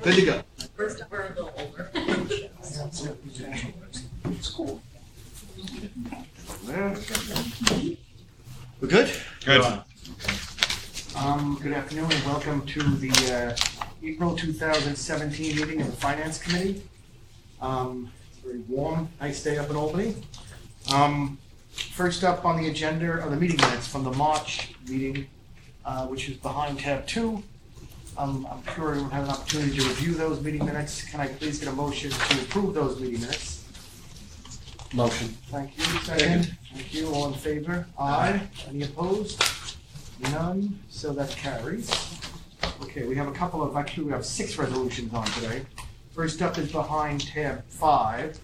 Good to go. First, we're a little older. We're good? Good. Good afternoon and welcome to the April 2017 meeting of the Finance Committee. It's a very warm, nice day up in Albany. First up on the agenda are the meeting minutes from the March meeting, which is behind tab 2. I'm sure everyone had an opportunity to review those meeting minutes. Can I please get a motion to approve those meeting minutes? Motion. Thank you. Second. Thank you. All in favor? Aye. Any opposed? None. So that carries. Okay, we have a couple of, actually we have 6 resolutions on today. First up is behind tab 5.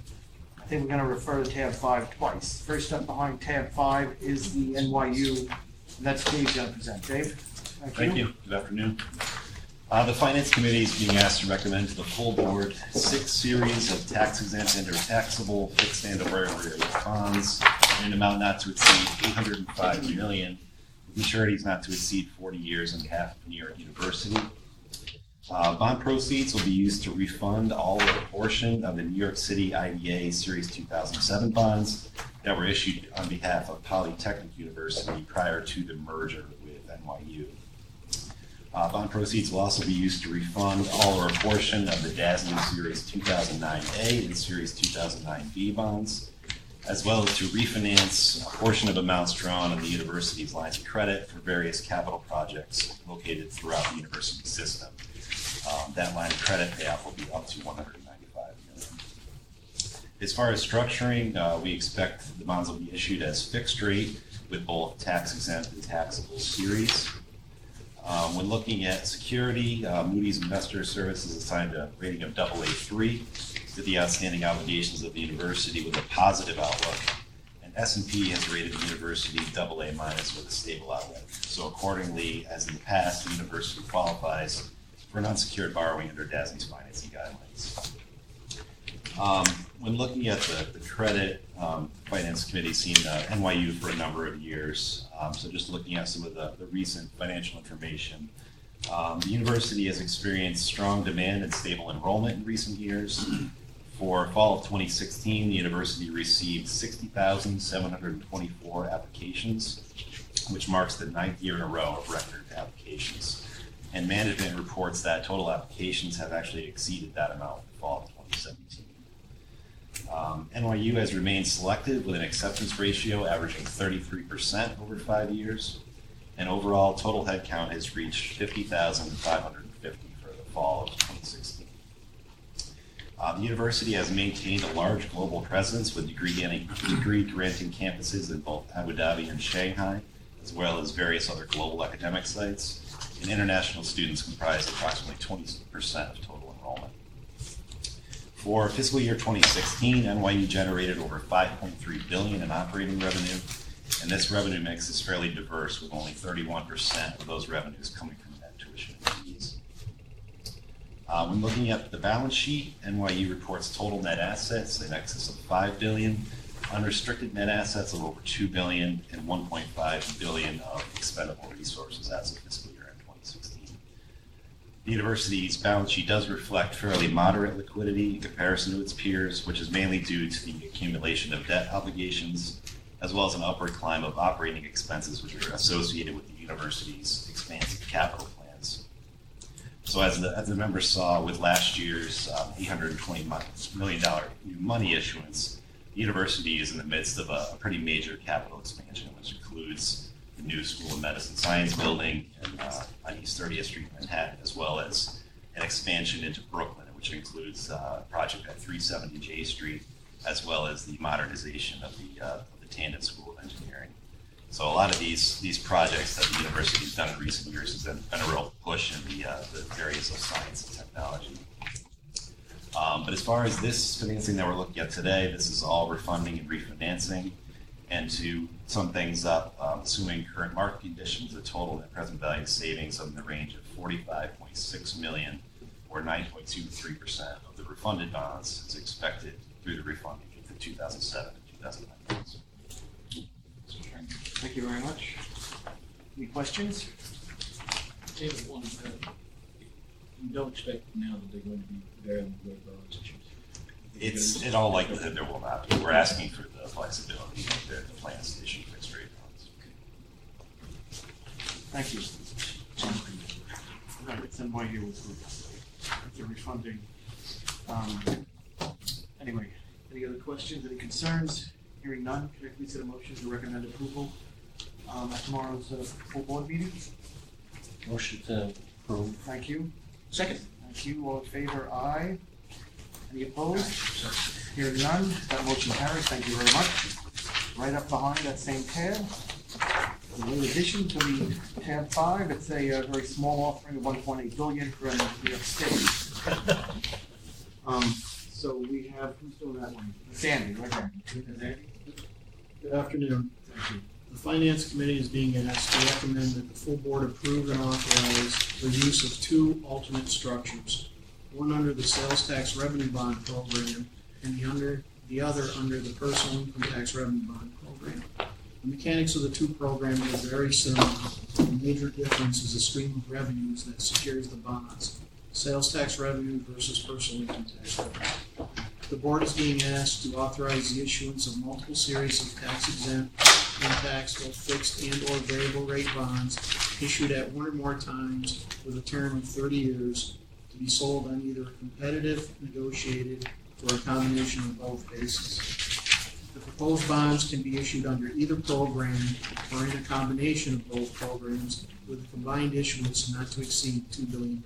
I think we're going to refer to tab 5 twice. First up behind tab 5 is the NYU, and that's Dave's going to present. Dave? Thank you. Good afternoon. The Finance Committee is being asked to recommend to the full board 6 series of tax-exempt and or taxable fixed and variable bonds in an amount not to exceed $805 million, with maturities not to exceed 40 years on behalf of New York University. Bond proceeds will be used to refund all or a portion of the New York City IDA Series 2007 bonds that were issued on behalf of Polytechnic University prior to the merger with NYU. Bond proceeds will also be used to refund all or a portion of the DASNY Series 2009A and Series 2009B bonds, as well as to refinance a portion of amounts drawn on the university's lines of credit for various capital projects located throughout the university system. That line of credit payoff will be up to $195 million. As far as structuring, we expect the bonds will be issued as fixed rate with both tax-exempt and taxable series. When looking at security, Moody's Investors Services assigned a rating of AA3 to the outstanding obligations of the university with a positive outlook, and S&P has rated the university AA- with a stable outlook. So accordingly, as in the past, the university qualifies for an unsecured borrowing under DASNY's financing guidelines. When looking at the credit, Finance Committee has seen NYU for a number of years. So just looking at some of the recent financial information, the university has experienced strong demand and stable enrollment in recent years. For fall of 2016, the university received 60,724 applications, which marks the 9th year in a row of record applications. And management reports that total applications have actually exceeded that amount in fall of 2017. NYU has remained selective with an acceptance ratio averaging 33% over 5 years, and overall total headcount has reached 50,550 for the fall of 2016. The university has maintained a large global presence with degree-granting campuses in both Abu Dhabi and Shanghai, as well as various other global academic sites, and international students comprise approximately 20% of total enrollment. For fiscal year 2016, NYU generated over $5.3 billion in operating revenue, and this revenue mix is fairly diverse, with only 31% of those revenues coming from net tuition fees. When looking at the balance sheet, NYU reports total net assets in excess of $5 billion, unrestricted net assets of over $2 billion, and $1.5 billion of expendable resources as of fiscal year end 2016. The university's balance sheet does reflect fairly moderate liquidity in comparison to its peers, which is mainly due to the accumulation of debt obligations, as well as an upward climb of operating expenses, which are associated with the university's expansive capital plans. So as the members saw with last year's $820 million new money issuance, the university is in the midst of a pretty major capital expansion, which includes the new School of Medicine Science building on East 30th Street, Manhattan, as well as an expansion into Brooklyn, which includes a project at 370 J Street, as well as the modernization of the Tandon School of Engineering. So a lot of these projects that the university has done in recent years has been a real push in the areas of science and technology. But as far as this financing that we're looking at today, this is all refunding and refinancing. And to sum things up, assuming current market conditions, the total net present value savings of in the range of $45.6 million, or 9.23% of the refunded bonds, is expected through the refunding of the 2007 and 2009 bonds. Thank you very much. Any questions? David, one, You don't expect now that they're going to be there in the great bonds issues. It's in all likelihood there will not be. We're asking for the flexibility of the plans to issue fixed rate bonds. Thank you. Right, it's in my here with the refunding. Anyway, any other questions, any concerns? Hearing none, can I please get a motion to recommend approval at tomorrow's full board meeting? Motion to approve. Thank you. Second. Thank you. All in favor? Aye. Any opposed? Hearing none, that motion carries. Thank you very much. Right up behind that same tab, in addition to the tab 5, it's a very small offering of $1.8 billion from New York State. So we have, who's doing that one? Sandy, right here. Sandy? Good afternoon. Thank you. The Finance Committee is being asked to recommend that the full board approve and authorize the use of two alternate structures, one under the sales tax revenue bond program and the other under the personal income tax revenue bond program. The mechanics of the two programs are very similar. The major difference is the stream of revenues that secures the bonds, sales tax revenue versus personal income tax revenue. The board is being asked to authorize the issuance of multiple series of tax-exempt and taxable fixed and or variable rate bonds issued at one or more times with a term of 30 years to be sold on either a competitive, negotiated, or a combination of both bases. The proposed bonds can be issued under either program or in a combination of both programs with a combined issuance not to exceed $2 billion.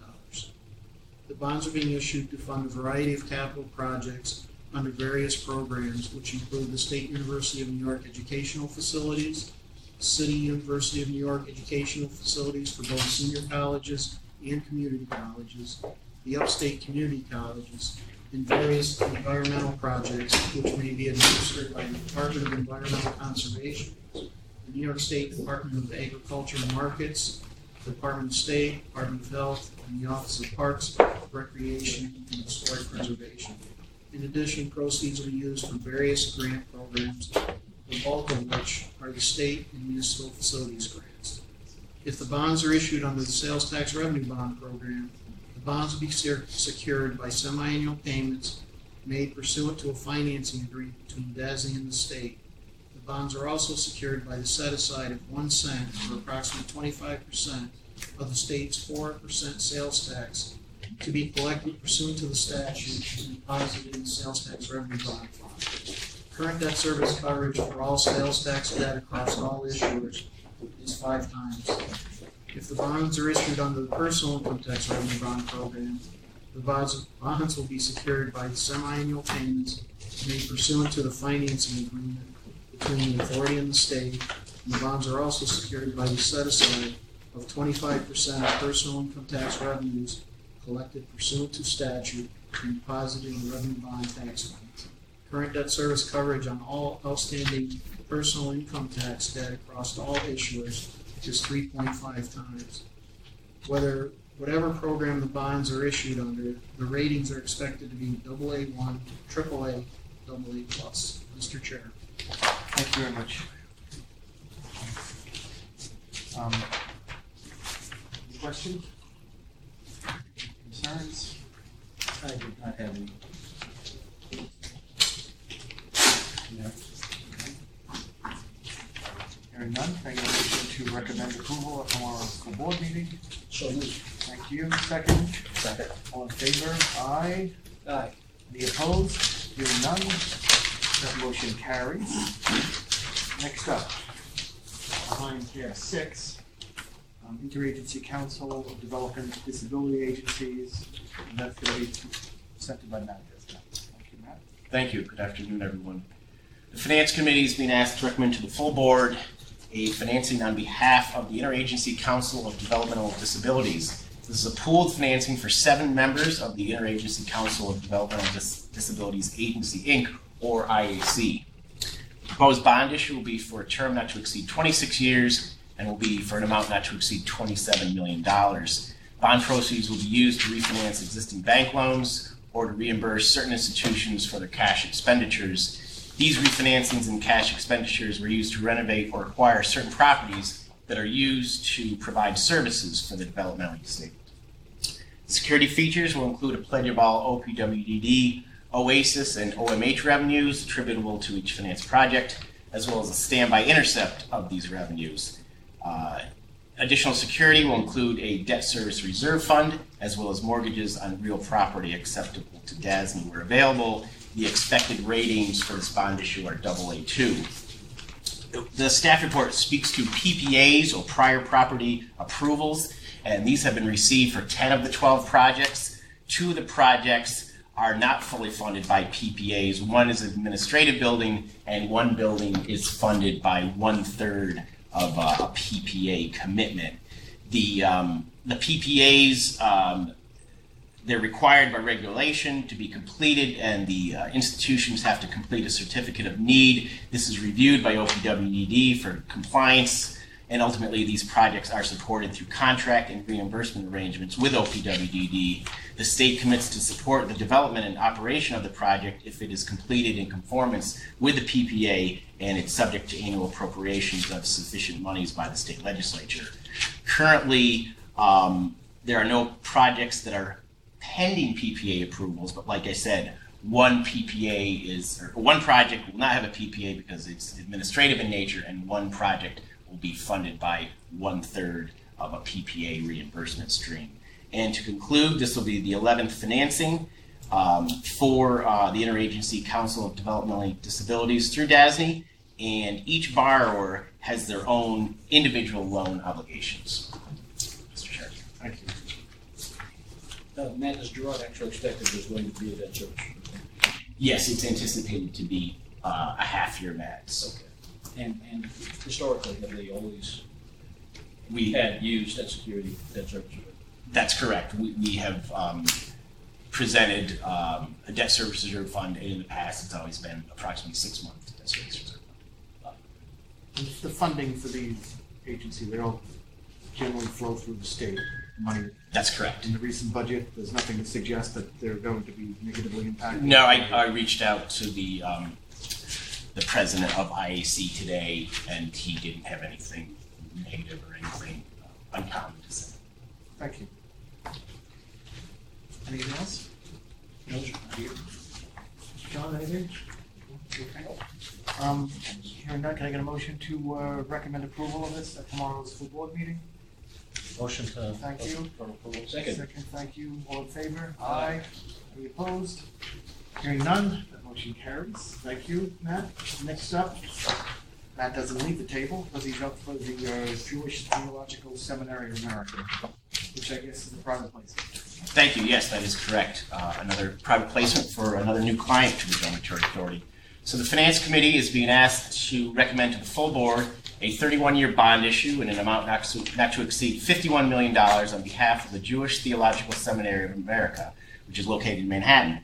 The bonds are being issued to fund a variety of capital projects under various programs, which include the State University of New York educational facilities, City University of New York educational facilities for both senior colleges and community colleges, the upstate community colleges, and various environmental projects which may be administered by the Department of Environmental Conservation, the New York State Department of Agriculture and Markets, the Department of State, Department of Health, and the Office of Parks, Recreation, and Historic Preservation. In addition, proceeds will be used for various grant programs, the bulk of which are the state and municipal facilities grants. If the bonds are issued under the sales tax revenue bond program, the bonds will be secured by semi-annual payments made pursuant to a financing agreement between DASNY and the state. The bonds are also secured by the set-aside of 1 cent for approximately 25% of the state's 4% sales tax to be collected pursuant to the statute and deposited in the sales tax revenue bond fund. Current debt service coverage for all sales tax debt across all issuers is 5 times. If the bonds are issued under the personal income tax revenue bond program, the bonds will be secured by the semi-annual payments made pursuant to the financing agreement between the authority and the state, and the bonds are also secured by the set-aside of 25% of personal income tax revenues collected pursuant to statute and deposited in the revenue bond tax fund. Current debt service coverage on all outstanding personal income tax debt across all issuers is 3.5 times. Whatever program the bonds are issued under, the ratings are expected to be AA1, AAA, AA+. Mr. Chair. Thank you very much. Any questions? Concerns? I did not have any. No. Hearing none, can I get a motion to recommend approval at tomorrow's school board meeting? So moved. Thank you. Second. Second. All in favor? Aye. Aye. Any opposed? Hearing none, that motion carries. Next up, behind tab 6, Interagency Council of Development Disability Agencies, and that's going to be presented by Matt. Thank you, Matt. Thank you. Good afternoon, everyone. The Finance Committee is being asked to recommend to the full board a financing on behalf of the Interagency Council of Developmental Disabilities. This is a pooled financing for 7 members of the Interagency Council of Developmental Disabilities Agency, Inc., or IAC. The proposed bond issue will be for a term not to exceed 26 years and will be for an amount not to exceed $27 million. Bond proceeds will be used to refinance existing bank loans or to reimburse certain institutions for their cash expenditures. These refinancings and cash expenditures were used to renovate or acquire certain properties that are used to provide services for the developmentally disabled. Security features will include a pledge of all OPWDD, OASIS, and OMH revenues attributable to each finance project, as well as a standby intercept of these revenues. Additional security will include a debt service reserve fund, as well as mortgages on real property acceptable to DASNY where available. The expected ratings for this bond issue are AA2. The staff report speaks to PPAs, or prior property approvals, and these have been received for 10 of the 12 projects. 2 of the projects are not fully funded by PPAs. One is an administrative building, and 1 building is funded by 1/3 of a PPA commitment. The PPAs, they're required by regulation to be completed, and the institutions have to complete a certificate of need. This is reviewed by OPWDD for compliance, and ultimately these projects are supported through contract and reimbursement arrangements with OPWDD. The state commits to support the development and operation of the project if it is completed in conformance with the PPA, and it's subject to annual appropriations of sufficient monies by the state legislature. Currently, there are no projects that are pending PPA approvals, but like I said, one project will not have a PPA because it's administrative in nature, and 1 project will be funded by 1/3 of a PPA reimbursement stream. And to conclude, this will be the 11th financing for the Interagency Council of Developmental Disabilities through DASNY, and each borrower has their own individual loan obligations. Mr. Chair. Thank you. Matt, is Gerard actually expected there's going to be a debt service? Yes, it's anticipated to be a half-year max. Okay. And historically, have they always We had used that security debt service? That's correct. We have presented a debt service reserve fund, and in the past it's always been approximately 6 months debt service reserve fund. The funding for these agencies, they all generally flow through the state money. That's correct. In the recent budget, there's nothing to suggest that they're going to be negatively impacted. No, I reached out to the president of IAC today, and he didn't have anything negative or anything uncommon to say. Thank you. Anything else? No, sir, not here. John, anything? Hearing none, can I get a motion to recommend approval of this at tomorrow's full board meeting? Motion to. Thank you. For approval. Second. Second, thank you. All in favor? Aye. Any opposed? Hearing none, that motion carries. Thank you, Matt. Next up, Matt doesn't leave the table, because he's up for the Jewish Theological Seminary of America, which I guess is a private place. Thank you. Yes, that is correct. Another private placement for another new client to the Dormitory Authority. So the Finance Committee is being asked to recommend to the full board a 31-year bond issue in an amount not to exceed $51 million on behalf of the Jewish Theological Seminary of America, which is located in Manhattan.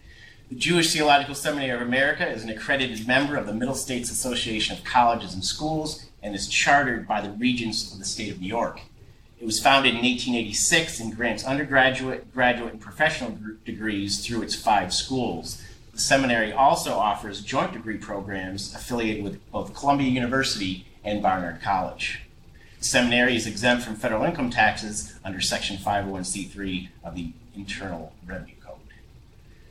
The Jewish Theological Seminary of America is an accredited member of the Middle States Association of Colleges and Schools and is chartered by the Regents of the State of New York. It was founded in 1886 and grants undergraduate, graduate, and professional degrees through its 5 schools. The seminary also offers joint degree programs affiliated with both Columbia University and Barnard College. The seminary is exempt from federal income taxes under Section 501c3 of the Internal Revenue Code.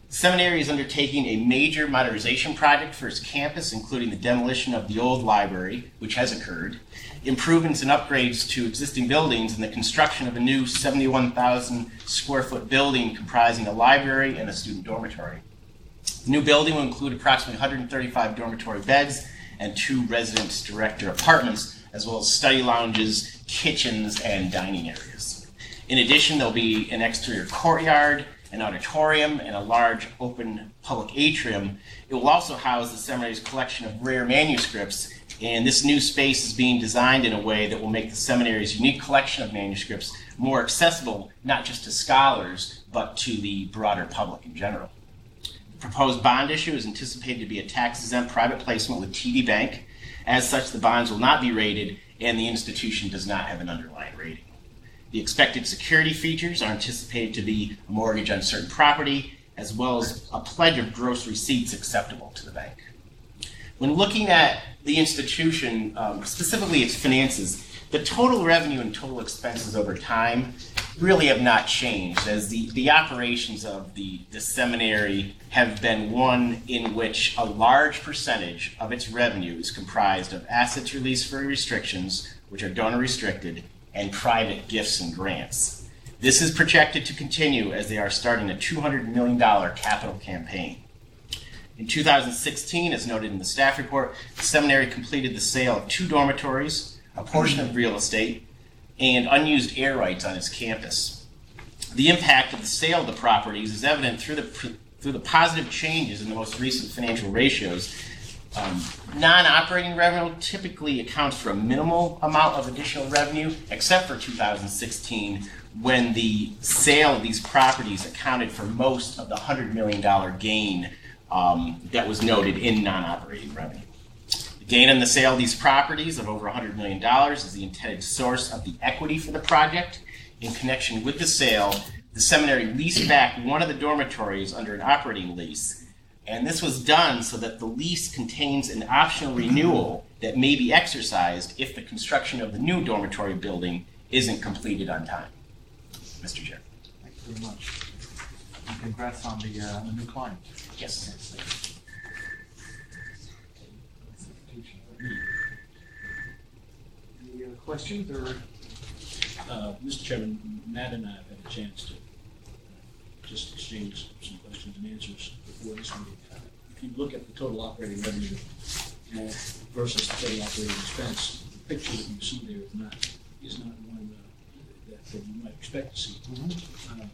The seminary is undertaking a major modernization project for its campus, including the demolition of the old library, which has occurred, improvements and upgrades to existing buildings, and the construction of a new 71,000 square foot building comprising a library and a student dormitory. The new building will include approximately 135 dormitory beds and 2 residence director apartments, as well as study lounges, kitchens, and dining areas. In addition, there'll be an exterior courtyard, an auditorium, and a large open public atrium. It will also house the seminary's collection of rare manuscripts, and this new space is being designed in a way that will make the seminary's unique collection of manuscripts more accessible, not just to scholars, but to the broader public in general. The proposed bond issue is anticipated to be a tax-exempt private placement with TD Bank. As such, the bonds will not be rated, and the institution does not have an underlying rating. The expected security features are anticipated to be a mortgage on certain property, as well as a pledge of gross receipts acceptable to the bank. When looking at the institution, specifically its finances, the total revenue and total expenses over time really have not changed, as the operations of the seminary have been one in which a large percentage of its revenue is comprised of assets released for restrictions, which are donor restricted, and private gifts and grants. This is projected to continue as they are starting a $200 million capital campaign. In 2016, as noted in the staff report, the seminary completed the sale of 2 dormitories, a portion of real estate, and unused air rights on its campus. The impact of the sale of the properties is evident through the positive changes in the most recent financial ratios. Non-operating revenue typically accounts for a minimal amount of additional revenue, except for 2016, when the sale of these properties accounted for most of the $100 million gain that was noted in non-operating revenue. The gain on the sale of these properties of over $100 million is the intended source of the equity for the project. In connection with the sale, the seminary leased back one of the dormitories under an operating lease, and this was done so that the lease contains an optional renewal that may be exercised if the construction of the new dormitory building isn't completed on time. Mr. Chair. Thank you very much. And congrats on the new client. Yes. Any questions or? Mr. Chairman, Matt and I have had a chance to just exchange some questions and answers before this meeting. If you look at the total operating revenue versus the total operating expense, the picture that you see there is not one that you might expect to see.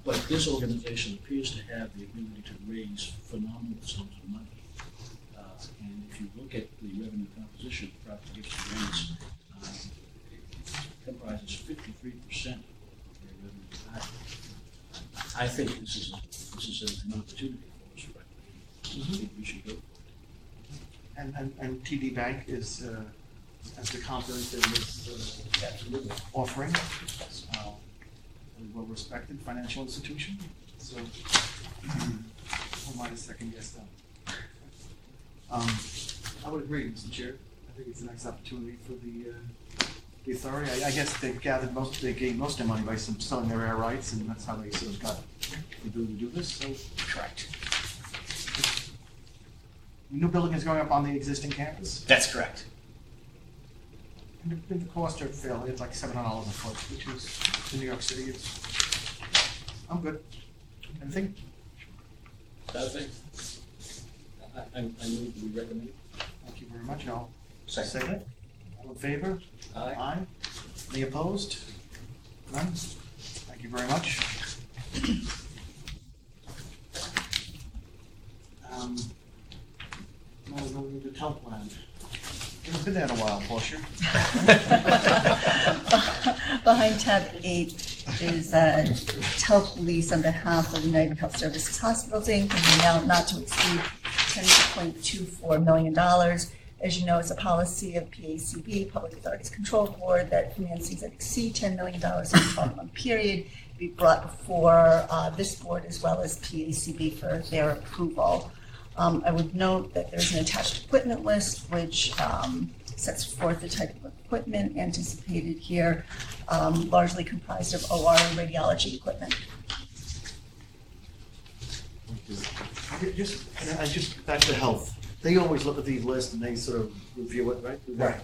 But this organization appears to have the ability to raise phenomenal sums of money. And if you look at the revenue composition of private gifts and grants, it comprises 53% of their revenue. I think this is an opportunity for us, frankly. I think we should go for it. And TD Bank is has the confidence in this Absolutely. offering. Well respected financial institution. So who might have second guessed that? I would agree, Mr. Chair. I think it's a nice opportunity for the authority. I guess they gained most of their money by selling their air rights, and that's how they sort of got the ability to do this. So Correct. the new building is going up on the existing campus. That's correct. And the costs are fairly, it's like $700 a foot, which is in New York City. I'm good. Anything? I think I move we recommend. Thank you very much. I'll Second. second it. All in favor? Aye. Aye. Any opposed? None? Thank you very much. Now we're going to the TELP plan. Haven't been there in a while, Portia. Behind tab 8 is a TELP lease on behalf of United Health Services Hospitals, Inc. in the amount not to exceed $10.24 million. As you know, it's a policy of PACB, Public Authorities Control Board, that financings that exceed $10 million in a 12-month period be brought before this board as well as PACB for their approval. I would note that there's an attached equipment list which sets forth the type of equipment anticipated here, largely comprised of OR and radiology equipment. Just back to health. They always look at these lists and they sort of review it, right? Right.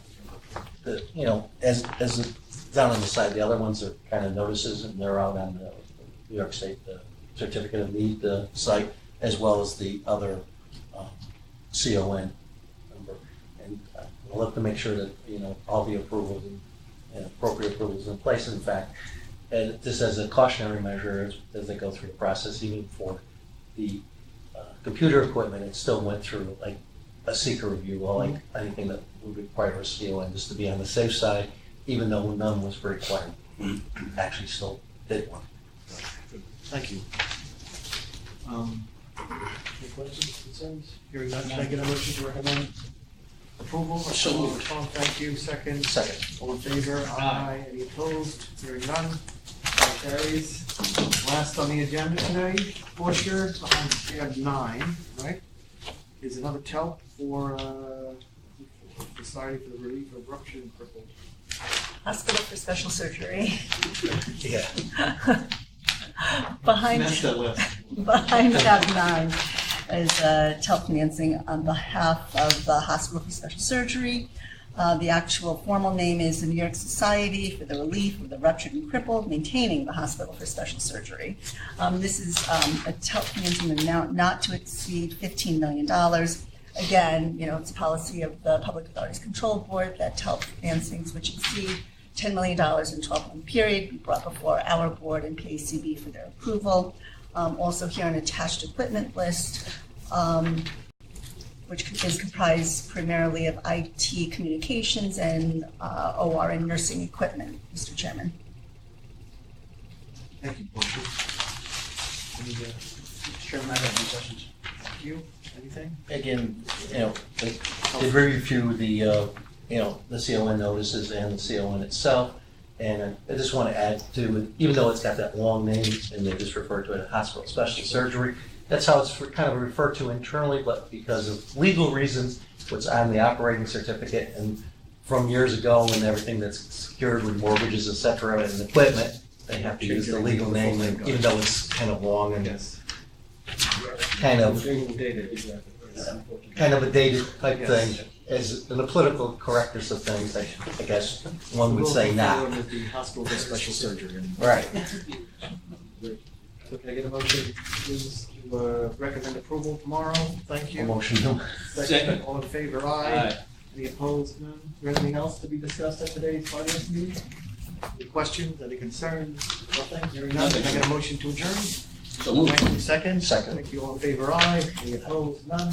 As down on the side, the other ones are kind of notices, and they're out on the New York State certificate of need site, as well as the other CON number. And we'll have to make sure that all the approvals and appropriate approvals in place. In fact, and this as a cautionary measure as they go through the process, even for the computer equipment, it still went through like a seeker review, like anything that would require a CON, just to be on the safe side, even though none was required. We actually still did one. Thank you. Any questions, concerns? Hearing none, can I get a motion to recommend approval? So moved. Tom, thank you. Second. Second. All in favor? Aye. Any opposed? Hearing none. That carries. Last on the agenda today, Portia, behind tab 9, right, is another TELP for Society for the Relief of Rupture and Crippled. Hospital for Special Surgery. Yeah. Behind tab 9 is TELP financing on behalf of the Hospital for Special Surgery. The actual formal name is the New York Society for the Relief of the Ruptured and Crippled, maintaining the Hospital for Special Surgery. This is a TELP financing amount not to exceed $15 million. Again, it's a policy of the Public Authorities Control Board that TELP financings which exceed $10 million in a 12-month period be brought before our board and PACB for their approval. Also here an attached equipment list, which is comprised primarily of IT communications and OR and nursing equipment, Mr. Chairman. Thank you, Portia. Mr. Chairman, I have any questions. Thank you. Anything? Again, did review the, the CON notices and the CON itself. And I just want to add to it, even though it's got that long name and they just refer to it as hospital special surgery, that's how it's kind of referred to internally, but because of legal reasons, what's on the operating certificate and from years ago and everything that's secured with mortgages, et cetera, and equipment, they have to use the legal name, and even though it's kind of long and kind of a dated type thing. As in the political correctness of things, I guess one would say now. With the Hospital for Special Surgery. Right. So can I get a motion, please, to recommend approval tomorrow? Thank you. Motion. Second. All in favor, aye. Aye. Any opposed, none? Is there anything else to be discussed at today's finance meeting? Any questions, any concerns? Nothing? Hearing none, can I get a motion to adjourn? So moved. Thank you. Second? Second. Thank you, all in favor, aye. Any opposed, none?